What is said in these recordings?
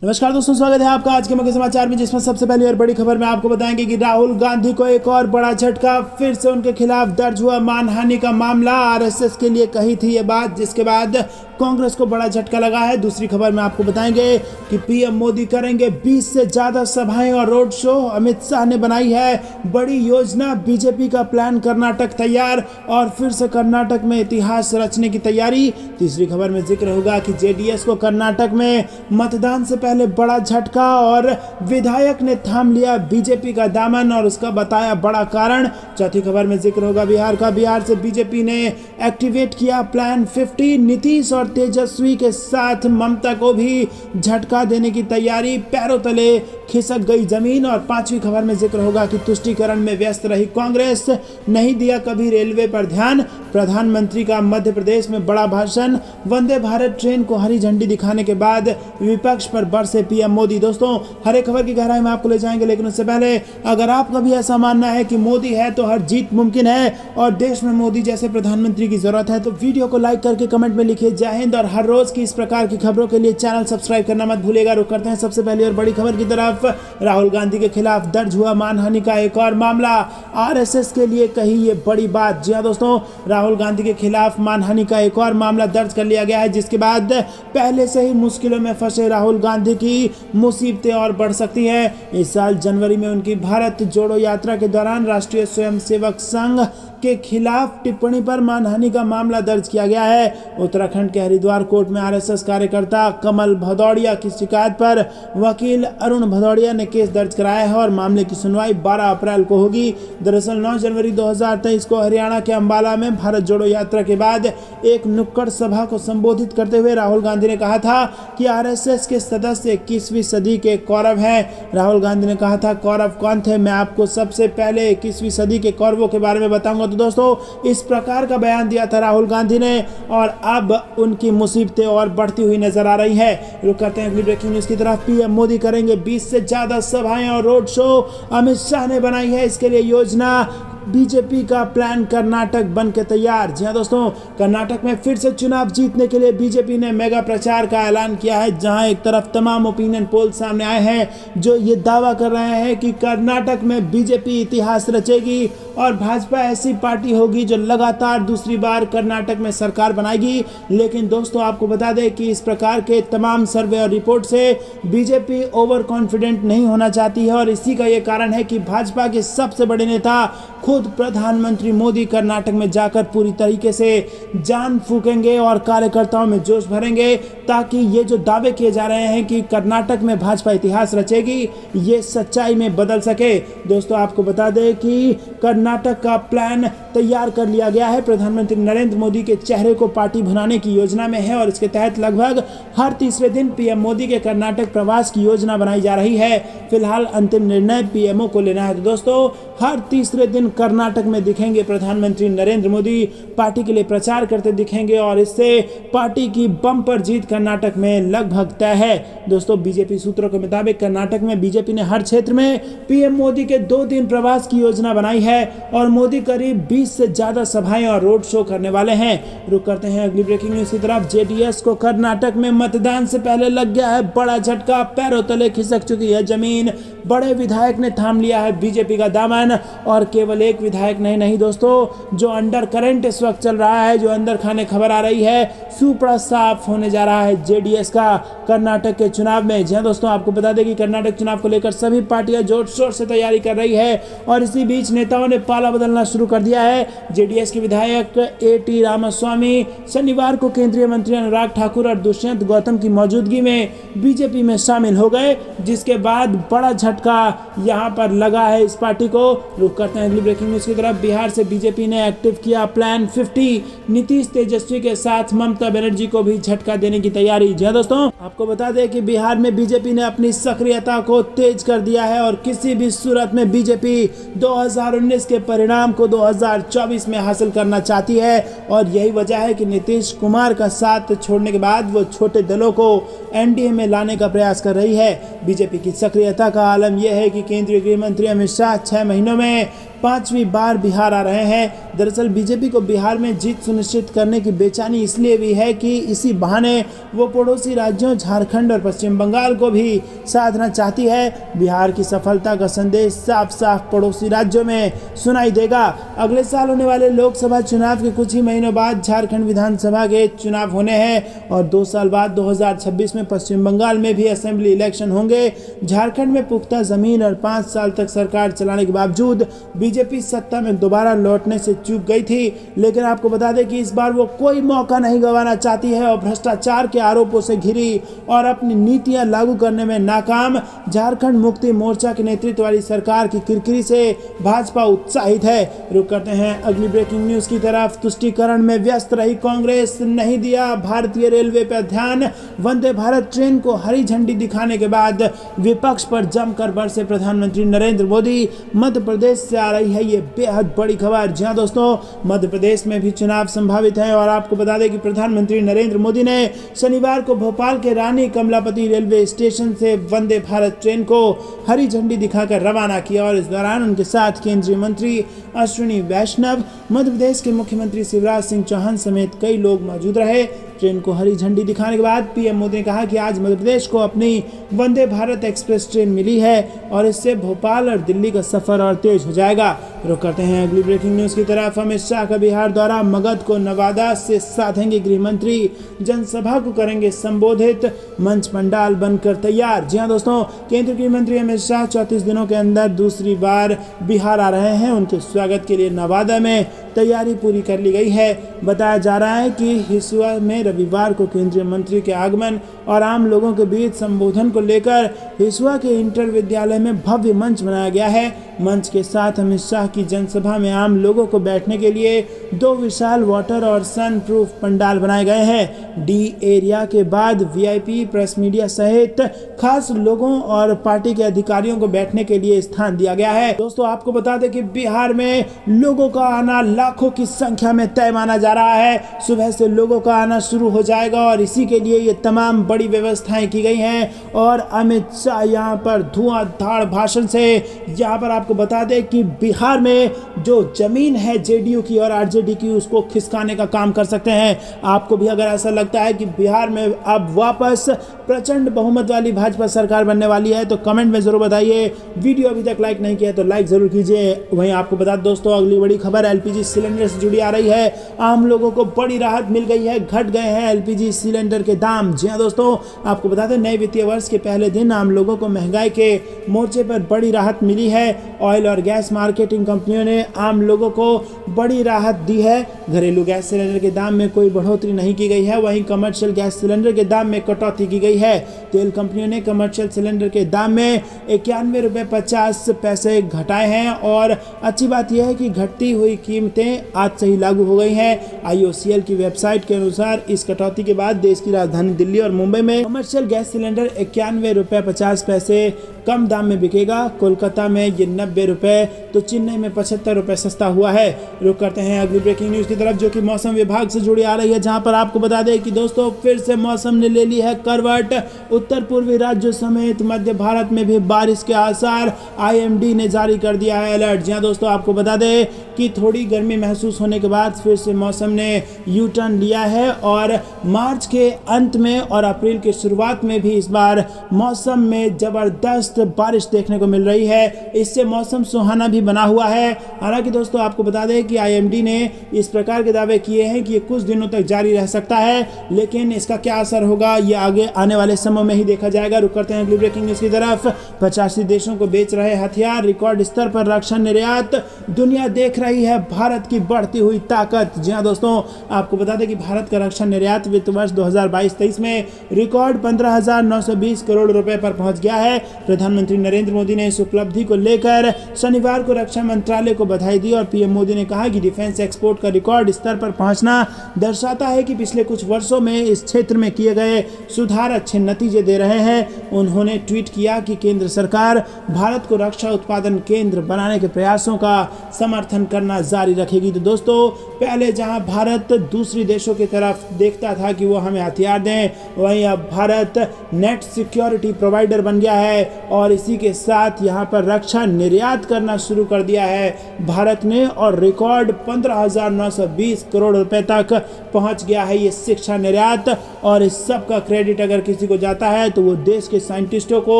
नमस्कार दोस्तों, स्वागत है आपका आज के मुख्य समाचार में, जिसमें सबसे पहली और बड़ी खबर में आपको बताएंगे कि राहुल गांधी को एक और बड़ा झटका। फिर से उनके खिलाफ दर्ज हुआ मानहानि का मामला। आरएसएस के लिए कही थी ये बात, जिसके बाद कांग्रेस को बड़ा झटका लगा है। दूसरी खबर में आपको बताएंगे कि पीएम मोदी करेंगे 20 से ज्यादा सभाएं और रोड शो। अमित शाह ने बनाई है बड़ी योजना। बीजेपी का प्लान कर्नाटक तैयार और फिर से कर्नाटक में इतिहास रचने की तैयारी। तीसरी खबर में जिक्र होगा कि जेडीएस को कर्नाटक में मतदान से पहले बड़ा झटका और विधायक ने थाम लिया बीजेपी का दामन और उसका बताया बड़ा कारण। चौथी खबर में जिक्र होगा बिहार का। बिहार से बीजेपी ने एक्टिवेट किया प्लान 50। नीतीश और तेजस्वी के साथ ममता को भी झटका देने की तैयारी। पैरों तले खिसक गई जमीन। और पांचवी खबर में जिक्र होगा कि तुष्टीकरण में व्यस्त रही कांग्रेस, नहीं दिया कभी रेलवे पर ध्यान। प्रधानमंत्री का मध्य प्रदेश में बड़ा भाषण। वंदे भारत ट्रेन को हरी झंडी दिखाने के बाद विपक्ष पर बरसे पीएम मोदी। दोस्तों, हर एक खबर की गहराई में आपको ले जाएंगे, लेकिन उससे पहले अगर आपका भी ऐसा मानना है कि मोदी है तो हर जीत मुमकिन है और देश में मोदी जैसे प्रधानमंत्री की जरूरत है, तो वीडियो को लाइक करके कमेंट में लिखिए जय हिंद। और हर रोज की इस प्रकार की खबरों के लिए चैनल सब्सक्राइब करना मत भूलिएगा। रुक करते हैं सबसे पहले और बड़ी खबर की तरफ। राहुल गांधी के खिलाफ दर्ज हुआ मानहानि का एक और मामला। आरएसएस के लिए कही ये बड़ी बात। जी हां दोस्तों, राहुल गांधी के खिलाफ मानहानि का एक और मामला दर्ज कर लिया गया है, जिसके बाद पहले से ही मुश्किलों में फंसे राहुल गांधी की मुसीबतें और बढ़ सकती है। इस साल जनवरी में उनकी भारत जोड़ो यात्रा के दौरान राष्ट्रीय स्वयंसेवक संघ के खिलाफ टिप्पणी पर मानहानि का मामला दर्ज किया गया है। उत्तराखंड के हरिद्वार कोर्ट में आरएसएस कार्यकर्ता कमल भदौड़िया की शिकायत पर वकील अरुण भदौड़िया ने केस दर्ज कराया है और मामले की सुनवाई 12 अप्रैल को होगी। दरअसल 9 जनवरी 2023 को हरियाणा के अंबाला में भारत जोड़ो यात्रा के बाद एक नुक्कड़ सभा को संबोधित करते हुए राहुल गांधी ने कहा था कि आरएसएस के सदस्य 21वीं सदी के कौरव हैं। राहुल गांधी ने कहा था, कौरव कौन थे? मैं आपको सबसे पहले 21वीं सदी के कौरवों के बारे में बताऊंगा। तो दोस्तों, इस प्रकार का बयान दिया था राहुल गांधी ने और अब उनकी मुसीबतें और बढ़ती हुई नजर आ रही है। रुक करते हैं अगली ब्रेकिंग न्यूज की तरफ। पीएम मोदी करेंगे 20 से ज्यादा सभाएं और रोड शो। अमित शाह ने बनाई है इसके लिए योजना। बीजेपी का प्लान कर्नाटक बन के तैयार। जी हां दोस्तों, कर्नाटक में फिर से चुनाव जीतने के लिए बीजेपी ने मेगा प्रचार का ऐलान किया है, जहां एक तरफ तमाम ओपिनियन पोल सामने आए हैं जो ये दावा कर रहे हैं कि कर्नाटक में बीजेपी इतिहास रचेगी और भाजपा ऐसी पार्टी होगी जो लगातार दूसरी बार कर्नाटक में सरकार बनाएगी। लेकिन दोस्तों, आपको बता दें कि इस प्रकार के तमाम सर्वे और रिपोर्ट से बीजेपी ओवर कॉन्फिडेंट नहीं होना चाहती है और इसी का ये कारण है कि भाजपा के सबसे बड़े नेता खुद प्रधानमंत्री मोदी कर्नाटक में जाकर पूरी तरीके से जान फूकेंगे और कार्यकर्ताओं में जोश भरेंगे, ताकि ये जो दावे किए जा रहे हैं कि कर्नाटक में भाजपा इतिहास रचेगी, ये सच्चाई में बदल सके। दोस्तों, आपको बता दें कि कर्नाटक का प्लान तैयार कर लिया गया है। प्रधानमंत्री नरेंद्र मोदी के चेहरे को पार्टी बनाने की योजना में है और इसके तहत लगभग हर तीसरे दिन पीएम मोदी के कर्नाटक प्रवास की योजना बनाई जा रही है। फिलहाल अंतिम निर्णय पीएमओ को लेना है। तो दोस्तों, हर तीसरे दिन कर्नाटक में दिखेंगे प्रधानमंत्री नरेंद्र मोदी, पार्टी के लिए प्रचार करते दिखेंगे और इससे पार्टी की बम्पर जीत कर्नाटक में लगभग तय है। दोस्तों, बीजेपी सूत्रों के मुताबिक कर्नाटक में बीजेपी ने हर क्षेत्र में पीएम मोदी के 2 दिन प्रवास की योजना बनाई है और मोदी करीब 20 से ज्यादा सभाएं और रोड शो करने वाले हैं। रुक करते हैं अगली ब्रेकिंग न्यूज की तरफ। जेडीएस को कर्नाटक में मतदान से पहले लग गया है बड़ा झटका। पैरों तले खिसक चुकी है जमीन। बड़े विधायक ने थाम लिया है बीजेपी का दामन और केवल एक विधायक नहीं दोस्तों, जो अंडर करंट इस वक्त चल रहा है, जो अंदर खाने खबर आ रही है, सुपड़ा साफ होने जा रहा है जेडीएस का कर्नाटक के चुनाव में। जी दोस्तों, आपको बता दें कि कर्नाटक चुनाव को लेकर सभी पार्टियां जोर शोर से तैयारी कर रही है और इसी बीच नेताओं ने पाला बदलना शुरू कर दिया है। जेडीएस के विधायक एटी रामास्वामी शनिवार को केंद्रीय मंत्री अनुराग ठाकुर और दुष्यंत गौतम की मौजूदगी में बीजेपी में शामिल हो गए, जिसके बाद बड़ा झटका यहां पर लगा है इस पार्टी को। रुक करते हैं अगली ब्रेकिंग न्यूज की तरफ। बिहार से बीजेपी ने एक्टिव किया प्लान 50। नीतीश तेजस्वी के साथ ममता बनर्जी को भी झटका देने की तैयारी। जी दोस्तों, आपको बता दें कि बिहार में बीजेपी ने अपनी सक्रियता को तेज कर दिया है और किसी भी सूरत में बीजेपी 2019 के परिणाम को 2024 में हासिल करना चाहती है और यही वजह है कि नीतीश कुमार का साथ छोड़ने के बाद वो छोटे दलों को एनडीए में लाने का प्रयास कर रही है। बीजेपी की सक्रियता का आलम यह है कि केंद्रीय गृह मंत्री अमित शाह 6 महीनों में 5वीं बार बिहार आ रहे हैं। दरअसल बीजेपी को बिहार में जीत सुनिश्चित करने की बेचैनी इसलिए भी है कि इसी बहाने वो पड़ोसी राज्यों झारखंड और पश्चिम बंगाल को भी साधना चाहती है। बिहार की सफलता का संदेश साफ साफ पड़ोसी राज्यों में सुनाई देगा। अगले साल होने वाले लोकसभा चुनाव के कुछ ही महीनों बाद झारखंड विधानसभा के चुनाव होने हैं और 2 साल बाद 2026 में पश्चिम बंगाल में भी असेंबली इलेक्शन होंगे। झारखंड में पुख्ता जमीन और 5 साल तक सरकार चलाने के बावजूद बीजेपी सत्ता में दोबारा लौटने से चूक गई थी, लेकिन आपको बता दें कि इस बार वो कोई मौका नहीं गंवाना चाहती है और भ्रष्टाचार के आरोपों से घिरी और अपनी नीतियां लागू करने में नाकाम झारखंड मुक्ति मोर्चा के नेतृत्व वाली सरकार की किरकिरी से भाजपा उत्साहित है। रुक करते हैं अगली ब्रेकिंग न्यूज की तरफ। तुष्टीकरण में व्यस्त रही कांग्रेस, नहीं दिया भारतीय रेलवे पर ध्यान। वंदे भारत ट्रेन को हरी झंडी दिखाने के बाद विपक्ष पर जमकर बरसे प्रधानमंत्री नरेंद्र मोदी। मध्य प्रदेश से आ रही है ये बेहद बड़ी खबर। जी हां दोस्तों, मध्य प्रदेश में भी चुनाव संभावित है और आपको बता दें कि प्रधानमंत्री नरेंद्र मोदी ने शनिवार को भोपाल के रानी कमलापति रेलवे स्टेशन से वंदे भारत ट्रेन को हरी झंडी दिखाकर रवाना किया और इस दौरान उनके साथ केंद्रीय मंत्री अश्विनी वैष्णव, मध्य प्रदेश के मुख्यमंत्री शिवराज सिंह चौहान समेत कई लोग मौजूद रहे। ट्रेन को हरी झंडी दिखाने के बाद पीएम मोदी ने कहा कि आज मध्य प्रदेश को अपनी वंदे भारत एक्सप्रेस ट्रेन मिली है और इससे भोपाल और दिल्ली का सफर और तेज हो जाएगा। रुक करते हैं अगली ब्रेकिंग न्यूज की तरफ। अमित शाह का बिहार दौरा, मगध को नवादा से साधेंगे गृह मंत्री, जनसभा को करेंगे संबोधित, मंच पंडाल बनकर तैयार। जी हां दोस्तों, केंद्रीय गृह मंत्री अमित शाह 34 दिनों के अंदर दूसरी बार बिहार आ रहे हैं। उनके स्वागत के लिए नवादा में तैयारी पूरी कर ली गई है। बताया जा रहा है कि हिसुआ में रविवार को केंद्रीय मंत्री के आगमन और आम लोगों के बीच संबोधन को लेकर हिसुआ के इंटर विद्यालय में भव्य मंच बनाया गया है। मंच के साथ अमित शाह की जनसभा में आम लोगों को बैठने के लिए 2 विशाल वाटर और सन प्रूफ पंडाल बनाए गए हैं। डी एरिया के बाद वीआईपी, प्रेस मीडिया सहित खास लोगों और पार्टी के अधिकारियों को बैठने के लिए स्थान दिया गया है। दोस्तों, आपको बता दें कि बिहार में लोगों का आना लाखों की संख्या में तय माना जा रहा है। सुबह से लोगों का आना शुरू हो जाएगा और इसी के लिए ये तमाम बड़ी व्यवस्थाएं की गई हैं और अमित शाह यहाँ पर धुआंधार भाषण से यहाँ पर आपको बता दें कि बिहार में जो जमीन है जेडीयू की और आरजेडी की, उसको खिसकाने का काम कर सकते हैं। आपको भी अगर ऐसा लगता है कि बिहार में अब वापस प्रचंड बहुमत वाली भाजपा सरकार बनने वाली है तो कमेंट में जरूर बताइए। वीडियो अभी तक लाइक नहीं किया तो लाइक जरूर कीजिए। वहीं आपको बता दें दोस्तों, अगली बड़ी खबर एलपीजी सिलेंडर से जुड़ी आ रही है। आम लोगों को बड़ी राहत मिल गई है, घट गए हैं एलपीजी सिलेंडर के दाम। जी हां दोस्तों, आपको बता दें नए वित्तीय वर्ष के पहले दिन आम लोगों को महंगाई के मोर्चे पर बड़ी राहत मिली है। ऑयल और गैस मार्केटिंग कंपनियों ने आम लोगों को बड़ी राहत दी है। घरेलू गैस सिलेंडर के दाम में कोई बढ़ोतरी नहीं की गई है, वहीं कमर्शियल गैस सिलेंडर के दाम में कटौती की गई है। तेल कंपनियों ने कमर्शियल सिलेंडर के दाम में 91 रुपये 50 पैसे घटाए हैं और अच्छी बात यह है कि घटती हुई कीमतें आज से ही लागू हो गई हैं। आईओसीएल की वेबसाइट के अनुसार इस कटौती के बाद देश की राजधानी दिल्ली और मुंबई में कमर्शियल गैस सिलेंडर 91 रुपये 50 पैसे कम दाम में बिकेगा। कोलकाता में ये 90 रुपये तो चेन्नई में 75 रुपये सस्ता हुआ है। रुक करते हैं अगली ब्रेकिंग न्यूज की तरफ जो कि मौसम विभाग से जुड़ी आ रही है, जहां पर आपको बता दें कि दोस्तों फिर से मौसम ने ले ली है करवट। उत्तर पूर्वी राज्यों समेत मध्य भारत में भी बारिश के आसार, आईएमडी ने जारी कर दिया है अलर्ट। जी हां दोस्तों, आपको बता दें कि थोड़ी गर्मी महसूस होने के बाद फिर से मौसम ने यू टर्न लिया है और मार्च के अंत में और अप्रैल के शुरुआत में भी इस बार मौसम में जबरदस्त बारिश देखने को मिल रही है। इससे मौसम सुहाना भी बना हुआ है। हालांकि दोस्तों आपको बता दें कि आईएमडी ने इस प्रकार के दावे किए हैं कि ये कुछ दिनों तक जारी रह सकता है, लेकिन इसका क्या असर होगा ये आगे आने वाले समय में ही देखा जाएगा। रुक करते हैं अगली ब्रेकिंग न्यूज की तरफ। 85 देशों को बेच रहे हथियार, रिकॉर्ड स्तर पर रक्षा निर्यात, दुनिया देख रही है भारत की बढ़ती हुई ताकत। जी हां दोस्तों, आपको बता दें कि भारत का रक्षा निर्यात वित्त वर्ष 2022-23 में रिकॉर्ड 15,920 करोड़ रुपए पर पहुंच गया है। प्रधानमंत्री नरेंद्र मोदी ने इस उपलब्धि को लेकर शनिवार को रक्षा मंत्रालय को बधाई दी और पीएम मोदी ने कहा कि डिफेंस एक्सपोर्ट का रिकॉर्ड स्तर पर पहुंचना दर्शाता है कि पिछले कुछ वर्षों में इस क्षेत्र में किए गए सुधार अच्छे नतीजे दे रहे हैं। उन्होंने ट्वीट किया कि केंद्र सरकार भारत को रक्षा उत्पादन केंद्र बनाने के प्रयासों का समर्थन करना जारी रखेगी। तो दोस्तों, पहले जहां भारत दूसरी देशों की तरफ देखता था कि वो हमें हथियार दें, वहीं अब भारत नेट सिक्योरिटी प्रोवाइडर बन गया है और इसी के साथ यहाँ पर रक्षा निर्यात करना शुरू कर दिया है भारत ने और रिकॉर्ड 15,920 करोड़ रुपए तक पहुंच गया है ये शिक्षा निर्यात। और इस सब का क्रेडिट अगर किसी को जाता है तो वो देश के साइंटिस्टों को,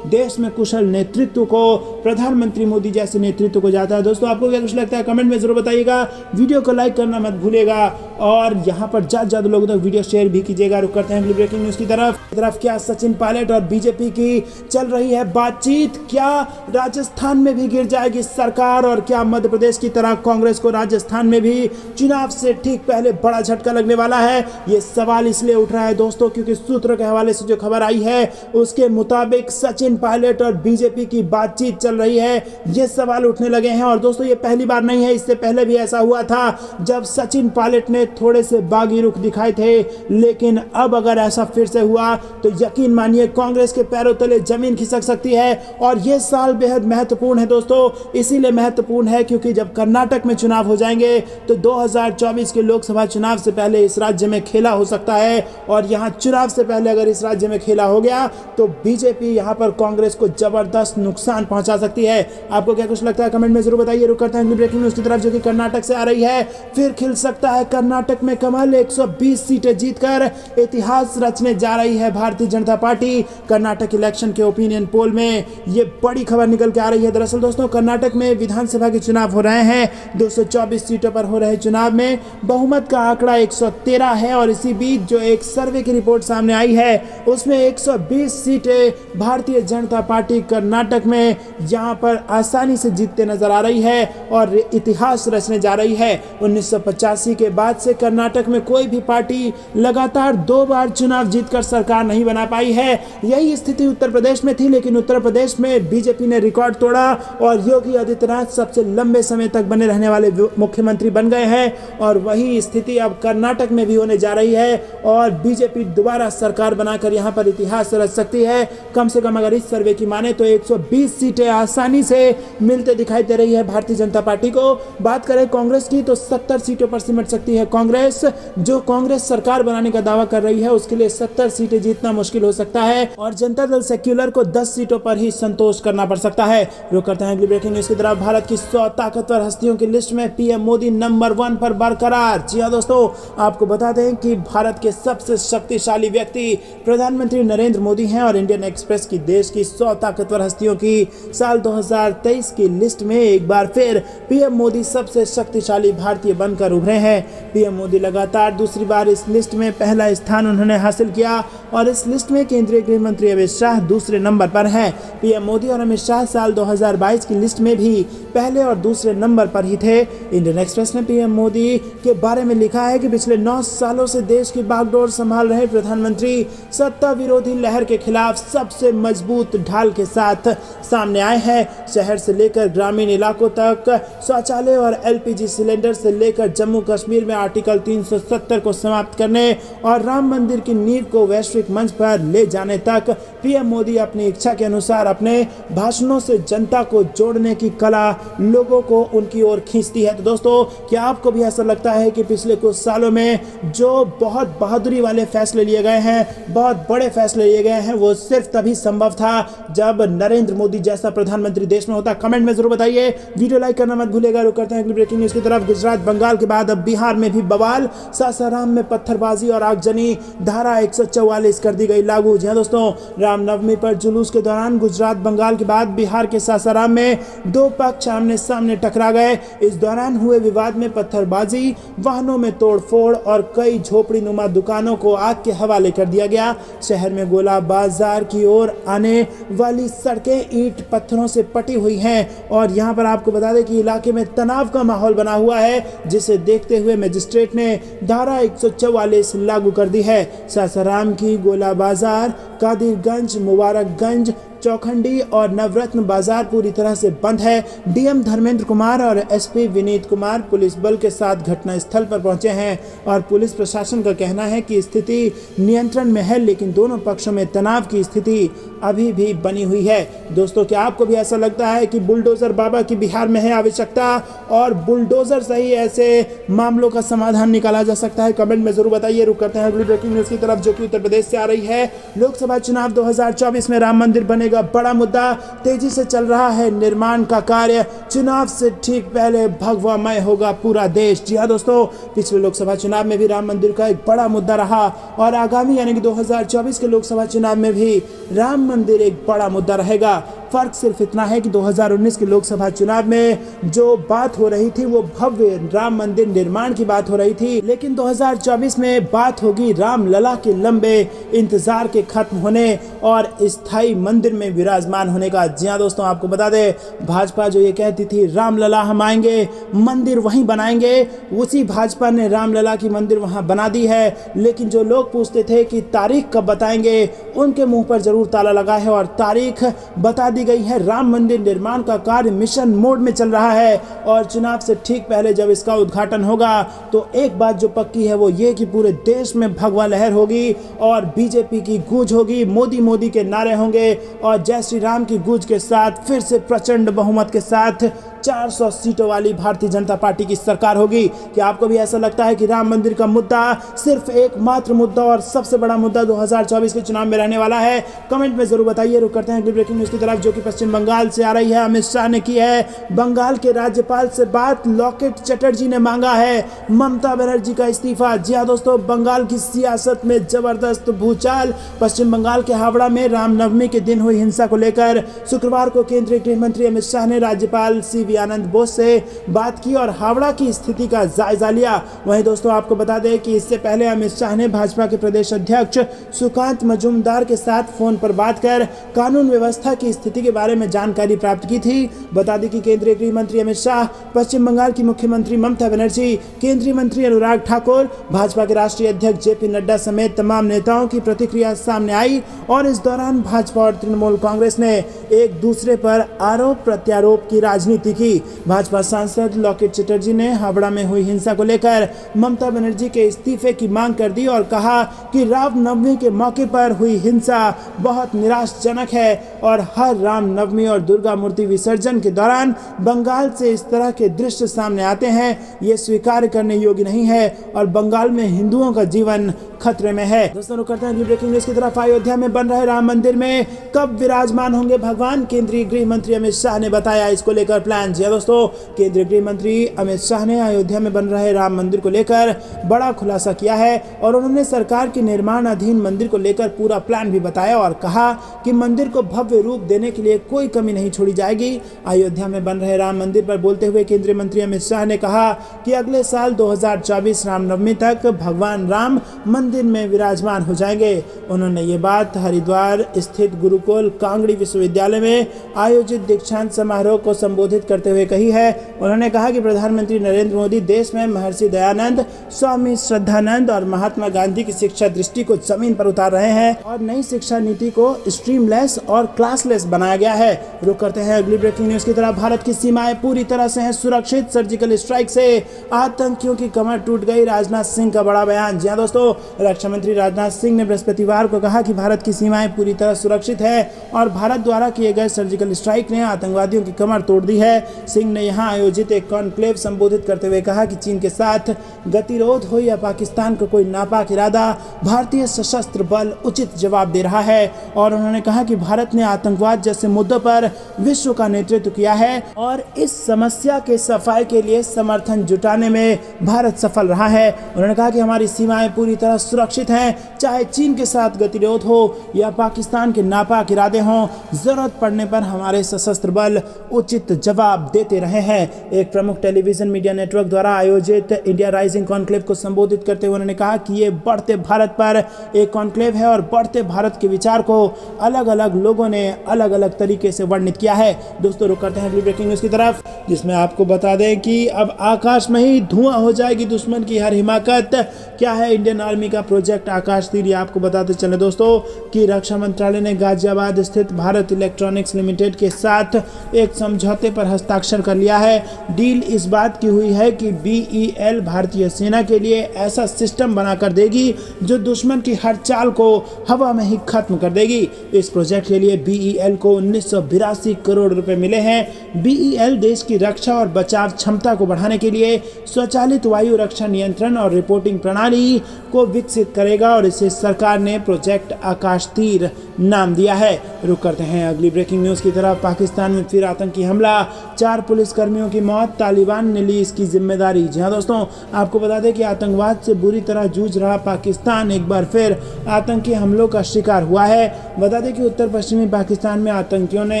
देश में कुशल नेतृत्व को, प्रधानमंत्री मोदी जैसे नेतृत्व को जाता है। दोस्तों आपको क्या कुछ लगता है कमेंट में जरूर बताइएगा। वीडियो को लाइक करना मत भूलिएगा और यहाँ पर ज़्यादा लोगों तक वीडियो शेयर भी कीजिएगा। रुक करते हैं अगली ब्रेकिंग न्यूज़ की तरफ। क्या सचिन पायलट और बीजेपी की चल रही है बातचीत? क्या राजस्थान में भी गिर जाएगी सरकार और क्या मध्य प्रदेश की तरह कांग्रेस को राजस्थान में भी चुनाव से ठीक पहले बड़ा झटका लगने वाला है? ये सवाल इसलिए उठ रहा है दोस्तों क्योंकि सूत्रों के हवाले से जो खबर आई है उसके मुताबिक सचिन पायलट और बीजेपी की बातचीत चल रही है। ये सवाल उठने लगे हैं और दोस्तों ये पहली बार नहीं है, इससे पहले भी ऐसा हुआ था जब सचिन पायलट ने थोड़े से बागी रुख दिखाए थे। लेकिन अब अगर ऐसा फिर से हुआ तो यकीन मानिए कांग्रेस के पैरों तले जमीन खिसक सकती है। और ये साल बेहद महत्वपूर्ण है दोस्तों, इसीलिए महत्वपूर्ण है क्योंकि जब कर्नाटक में चुनाव हो जाएंगे तो 2024 के लोकसभा चुनाव से पहले इस राज्य में खेला हो सकता है। और यहाँ चुनाव से पहले अगर इस राज्य में खेला हो गया तो बीजेपी यहाँ पर कांग्रेस को जबरदस्त नुकसान पहुंचा सकती है। आपको क्या कुछ लगता है कमेंट में जरूर बताइए। रुक करते हैं अगली ब्रेकिंग न्यूज़ की तरफ जो कि कर्नाटक से आ रही है। फिर खिल सकता है कर्नाटक में कमल, 120 सीटें जीतकर इतिहास रचने जा रही है भारतीय जनता पार्टी। कर्नाटक इलेक्शन के ओपिनियन पोल में ये बड़ी खबर निकल के आ रही है। दरअसल दोस्तों कर्नाटक में विधानसभा के चुनाव हो रहे हैं, 224 सीटों पर हो रहे चुनाव में बहुमत का आंकड़ा 113 है। और इसी बीच जो एक सर्वे की रिपोर्ट सामने आई है उसमें 120 सीटें भारतीय जनता पार्टी कर्नाटक में यहाँ पर आसानी से जीतते नजर आ रही है और इतिहास रचने जा रही है। 1985 के बाद से कर्नाटक में कोई भी पार्टी लगातार 2 बार चुनाव जीतकर सरकार नहीं बना पाई है। यही स्थिति उत्तर प्रदेश में थी, लेकिन उत्तर प्रदेश में बीजेपी ने रिकॉर्ड तोड़ा और योगी आदित्यनाथ सबसे लंबे समय तक बने रहने वाले मुख्यमंत्री बन गए हैं। और वही स्थिति अब कर्नाटक में भी होने जा रही है और बीजेपी दोबारा सरकार बनाकर यहाँ पर इतिहास रच सकती है। कम से कम अगर इस सर्वे की माने तो 120 सीटें आसानी से मिलते दिखाई दे रही है भारतीय जनता पार्टी को। बात करें कांग्रेस की तो 70 सीटों पर सिमट सकती है कांग्रेस। जो कांग्रेस सरकार बनाने का दावा कर रही है उसके लिए 70 सीटें जीतना मुश्किल हो सकता है और जनता दल सेक्युलर को 10 सीटों पर ही संतोष करना पड़ सकता है। रुक करते हैं अगली ब्रेकिंग न्यूज़ की तरफ। भारत की 100 ताकतवर हस्तियों की लिस्ट में पीएम मोदी नंबर 1 पर बरकरार। जी हाँ दोस्तों, आपको बता दें कि भारत के सबसे शक्तिशाली व्यक्ति प्रधानमंत्री नरेंद्र मोदी हैं और इंडियन एक्सप्रेस की देश की 100 ताकतवर हस्तियों की साल 2023 की लिस्ट में एक बार फिर पीएम मोदी सबसे शक्तिशाली भारतीय बनकर उभरे हैं। पीएम मोदी लगातार दूसरी बार इस लिस्ट में पहला स्थान उन्होंने हासिल किया और इस लिस्ट में केंद्रीय गृह मंत्री अमित शाह दूसरे नंबर पर हैं। पीएम मोदी और अमित शाह साल 2022 की लिस्ट में भी पहले और दूसरे नंबर पर ही थे। इंडियन एक्सप्रेस ने पीएम मोदी के बारे में लिखा है कि पिछले 9 सालों से देश की बागडोर संभाल रहे प्रधानमंत्री सत्ता विरोधी लहर के खिलाफ सबसे मजबूत ढाल के साथ सामने आए हैं। शहर से लेकर ग्रामीण इलाकों तक, शौचालय और एलपीजी सिलेंडर से लेकर जम्मू कश्मीर में आर्टिकल 370 को समाप्त करने और राम मंदिर की नींव को वैश्विक मंच पर ले जाने तक पीएम मोदी अपनी इच्छा के अनुसार अपने भाषणों से जनता को जोड़ने की कला लोगों को उनकी ओर खींचती है। तो दोस्तों, क्या आपको भी ऐसा लगता है कि पिछले कुछ सालों में जो बहुत बहादुरी वाले फैसले लिए गए हैं, बहुत बड़े फैसले लिए गए हैं, वो सिर्फ तभी संभव था जब नरेंद्र मोदी जैसा प्रधानमंत्री देश में होता? कमेंट में जरूर बताइए। वीडियो लाइक करना मत भूलिएगा। रुक करते हैं अगली ब्रेकिंग न्यूज़ की तरफ। गुजरात बंगाल के बाद अब बिहार में भी बवाल। सासाराम में पत्थरबाजी और आगजनी, धारा 144 कर दी गई लागू। जी हाँ दोस्तों, रामनवमी पर जुलूस के दौरान गुजरात बंगाल के बाद बिहार के सासाराम में 2 पक्ष आमने सामने टकरा गए। इस दौरान हुए विवाद में पत्थरबाजी, वाहनों में तोड़फोड़ और कई झोपड़ी नुमा दुकानों को आग के हवाले कर दिया गया। शहर में गोला बाजार की ओर आने वाली सड़कें ईंट पत्थरों से पटी हुई हैं और यहाँ पर आपको बता दें कि इलाके में तनाव का माहौल बना हुआ है, जिसे देखते हुए मजिस्ट्रेट ने धारा 144 लागू कर दी है। सासाराम की गोला बाजार, कादिरगंज, मुबारकगंज, चौखंडी और नवरत्न बाजार पूरी तरह से बंद है। डीएम धर्मेंद्र कुमार और एसपी विनीत कुमार पुलिस बल के साथ घटनास्थल पर पहुंचे हैं और पुलिस प्रशासन का कहना है कि स्थिति नियंत्रण में है, लेकिन दोनों पक्षों में तनाव की स्थिति अभी भी बनी हुई है। दोस्तों, क्या आपको भी ऐसा लगता है कि बुलडोजर बाबा की बिहार में है आवश्यकता और बुलडोजर से ही ऐसे मामलों का समाधान निकाला जा सकता है? कमेंट में जरूर बताइए। रुक करते हैं अगली ब्रेकिंग न्यूज़ की तरफ जो कि उत्तर प्रदेश से आ रही है। लोकसभा चुनाव 2024 में राम मंदिर बने बनेगा बड़ा मुद्दा। तेजी से चल रहा है निर्माण का कार्य, चुनाव से ठीक पहले भगवामय होगा पूरा देश। जी हाँ दोस्तों, पिछले लोकसभा चुनाव में भी राम मंदिर का एक बड़ा मुद्दा रहा और आगामी यानी कि 2024 के लोकसभा चुनाव में भी राम मंदिर एक बड़ा मुद्दा रहेगा। फर्क सिर्फ इतना है कि 2019 के लोकसभा चुनाव में जो बात हो रही थी वो भव्य राम मंदिर निर्माण की बात हो रही थी, लेकिन 2024 में बात होगी राम लला के लंबे इंतजार के खत्म होने और स्थायी मंदिर में विराजमान होने का। जी हाँ दोस्तों, आपको बता दें, भाजपा जो ये कहती थी राम लला हम आएंगे मंदिर वहीं बनाएंगे, उसी भाजपा ने राम लला की मंदिर वहां बना दी है। लेकिन जो लोग पूछते थे कि तारीख कब बताएंगे, उनके मुंह पर जरूर ताला लगा है और तारीख बता दी गई है। राम मंदिर निर्माण का कार्य मिशन मोड में चल रहा है और चुनाव से ठीक पहले जब इसका उद्घाटन होगा तो एक बात जो पक्की है वो ये कि पूरे देश में भगवा लहर होगी और बीजेपी की गूंज होगी, मोदी मोदी के नारे होंगे और जय श्री राम की गूंज के साथ फिर से प्रचंड बहुमत के साथ 400 सीटों वाली भारतीय जनता पार्टी की सरकार होगी। क्या आपको भी ऐसा लगता है कि राम मंदिर का मुद्दा सिर्फ एकमात्र मुद्दा और सबसे बड़ा मुद्दा 2024 के चुनाव में रहने वाला है? कमेंट में जरूर बताइए। रुक करते हैं अगली ब्रेकिंग न्यूज की तरफ, जो कि पश्चिम बंगाल से आ रही है। अमित शाह ने की है बंगाल के राज्यपाल से बात, लॉकेट चटर्जी ने मांगा है ममता बनर्जी का इस्तीफा। जी हाँ दोस्तों, बंगाल की सियासत में जबरदस्त भूचाल। पश्चिम बंगाल के हावड़ा में रामनवमी के दिन हुई हिंसा को लेकर शुक्रवार को केंद्रीय गृह मंत्री अमित शाह ने राज्यपाल सीवी आनंद बोस से बात की और हावड़ा की स्थिति का जायजा लिया। वहीं दोस्तों आपको बता दें कि इससे पहले अमित शाह ने भाजपा के प्रदेश अध्यक्ष सुकांत मजूमदार के साथ फोन पर बात कर कानून व्यवस्था की स्थिति के बारे में जानकारी प्राप्त की थी। बता दें कि केंद्रीय गृह मंत्री अमित शाह, पश्चिम बंगाल की मुख्यमंत्री ममता बनर्जी, केंद्रीय मंत्री अनुराग ठाकुर, भाजपा के राष्ट्रीय अध्यक्ष जेपी नड्डा समेत तमाम नेताओं की प्रतिक्रिया सामने आई और इस दौरान भाजपा और तृणमूल कांग्रेस ने एक दूसरे पर आरोप प्रत्यारोप की राजनीति की। भाजपा सांसद लॉकेट चटर्जी ने हावड़ा में हुई हिंसा को लेकर ममता बनर्जी के इस्तीफे की मांग कर दी और कहा कि रामनवमी के मौके पर हुई हिंसा बहुत निराशाजनक है और हर रामनवमी और दुर्गा मूर्ति विसर्जन के दौरान बंगाल से इस तरह के दृश्य सामने आते हैं, ये स्वीकार करने योग्य नहीं है और बंगाल में हिंदुओं का जीवन खतरे में है। दोस्तों करते हैं ब्रेकिंग न्यूज की तरफ। अयोध्या में बन रहे राम मंदिर में कब विराजमान होंगे भगवान, केंद्रीय गृह मंत्री अमित शाह ने बताया इसको लेकर प्लान। जी दोस्तों, केंद्रीय गृह मंत्री अमित शाह ने अयोध्या में बन रहे राम मंदिर को लेकर बड़ा खुलासा किया है और उन्होंने सरकार के निर्माणाधीन मंदिर को लेकर पूरा प्लान भी बताया और कहा कि मंदिर को भव्य रूप देने के लिए कोई कमी नहीं छोड़ी जाएगी। अयोध्या में बन रहे राम मंदिर पर बोलते हुए केंद्रीय मंत्री अमित शाह ने कहा कि अगले साल 2024 रामनवमी तक भगवान राम मंदिर में विराजमान हो जाएंगे। उन्होंने ये बात हरिद्वार स्थित गुरुकुल कांगड़ी विश्वविद्यालय में आयोजित दीक्षांत समारोह को संबोधित करते हुए कही है। उन्होंने कहा कि प्रधानमंत्री नरेंद्र मोदी देश में महर्षि दयानंद, स्वामी श्रद्धानंद और महात्मा गांधी की शिक्षा दृष्टि को जमीन पर उतार रहे हैं और नई शिक्षा नीति को स्ट्रीमलेस और क्लासलेस बनाया गया है। रुक करते हैं अगली ब्रेकिंग न्यूज की तरफ। भारत की सीमाएं पूरी तरह से हैं सुरक्षित, सर्जिकल स्ट्राइक से आतंकियों की कमर टूट गई, राजनाथ सिंह का बड़ा बयान। जी दोस्तों, रक्षा मंत्री राजनाथ सिंह ने बृहस्पतिवार को कहा कि भारत की सीमाएं पूरी तरह सुरक्षित है और भारत द्वारा किए गए सर्जिकल स्ट्राइक ने आतंकवादियों की कमर तोड़ दी है। सिंह ने यहां आयोजित एक कॉन्क्लेव संबोधित करते हुए कहा कि चीन के साथ गतिरोध हो या पाकिस्तान का कोई नापाक इरादा, भारतीय सशस्त्र बल उचित जवाब दे रहा है और उन्होंने कहा कि भारत ने आतंकवाद जैसे मुद्दों पर विश्व का नेतृत्व किया है और इस समस्या के सफाई के लिए समर्थन जुटाने में भारत सफल रहा है। उन्होंने कहा कि हमारी सीमाएं पूरी तरह सुरक्षित हैं, चाहे चीन के साथ गतिरोध हो या पाकिस्तान के नापाक इरादे हों, जरूरत पड़ने पर हमारे सशस्त्र बल उचित जवाब देते रहे हैं। एक प्रमुख टेलीविजन मीडिया नेटवर्क द्वारा आयोजित इंडिया राइजिंग कॉन्क्लेव को संबोधित करते हुए उन्होंने कहा कि ये बढ़ते भारत पर एक कॉन्क्लेव है और बढ़ते भारत के विचार को अलग अलग लोगों ने अलग अलग तरीके से वर्णित किया है। दोस्तों रुक करते हैं अगली ब्रेकिंग न्यूज की तरफ, जिसमें आपको बता दें कि अब आकाश में ही धुआं हो जाएगी दुश्मन की हर हिमाकत। क्या है इंडियन आर्मी का प्रोजेक्ट आकाश तीर, आपको बताते चले दोस्तों कि रक्षा मंत्रालय ने गाजियाबाद स्थित भारत इलेक्ट्रॉनिक्स लिमिटेड के साथ एक समझौते पर हस्ताक्षर कर लिया है। डील इस बात की हुई है कि BEL भारतीय सेना के लिए ऐसा सिस्टम बनाकर देगी जो दुश्मन की हर चाल को हवा में ही खत्म कर देगी। इस प्रोजेक्ट के लिए BEL को 1982 करोड़ रुपए मिले हैं। BEL देश की रक्षा और बचाव क्षमता को बढ़ाने के लिए स्वचालित वायु रक्षा नियंत्रण और रिपोर्टिंग प्रणाली को विकसित विकसित करेगा और इसे सरकार ने प्रोजेक्ट आकाश तीर नाम दिया है। रुक करते हैं अगली ब्रेकिंग न्यूज़ की तरफ। पाकिस्तान में फिर आतंकी हमला, 4 पुलिसकर्मियों की मौत, तालिबान ने ली इसकी जिम्मेदारी। जी हाँ दोस्तों, आपको बता दें कि आतंकवाद से बुरी तरह जूझ रहा पाकिस्तान एक बार फिर आतंकी हमलों का शिकार हुआ है। बता दें कि उत्तर पश्चिमी पाकिस्तान में आतंकियों ने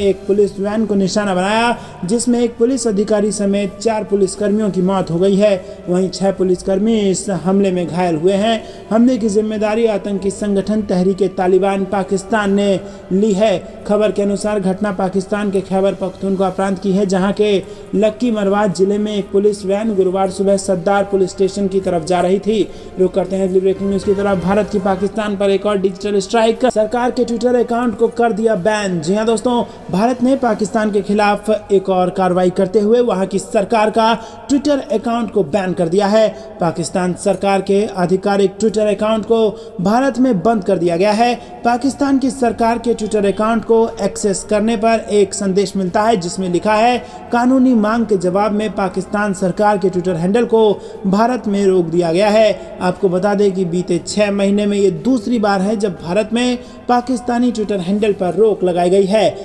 एक पुलिस वैन को निशाना बनाया, जिसमें एक पुलिस अधिकारी समेत 4 पुलिसकर्मियों की मौत हो गई है। वहीं 6 पुलिसकर्मी इस हमले में घायल हुए हैं। हमले की जिम्मेदारी आतंकी संगठन तहरीक तालिबान पाकिस्तान ने ली है। खबर के अनुसार घटना पाकिस्तान के खैबर पख्तूनख्वा प्रांत की है, जहां के लक्की मरवाज जिले में एक पुलिस वैन गुरुवार सुबह सद्दार पुलिस स्टेशन की तरफ जा रही थी। रुक करते हैं अगली ब्रेकिंग न्यूज़ की तरफ। भारत की पाकिस्तान पर एक और डिजिटल स्ट्राइक, सरकार के ट्विटर अकाउंट को कर दिया बैन। जी हां दोस्तों, भारत ने पाकिस्तान के खिलाफ एक और कार्रवाई करते हुए वहां की सरकार का ट्विटर अकाउंट को बैन कर दिया है। पाकिस्तान सरकार के आधिकारिक ट्विटर अकाउंट को भारत में बंद कर दिया गया है। पाकिस्तान की सरकार के ट्विटर अकाउंट को एक्सेस करने पर एक संदेश मिलता है, जिसमें लिखा है, कानूनी मांग के जवाब में पाकिस्तान सरकार के ट्विटर हैंडल को भारत में रोक दिया गया है। आपको बता दें कि बीते 6 महीने में ये दूसरी बार है जब भारत में पाकिस्तानी ट्विटर हैंडल पर रोक लगाई गई है।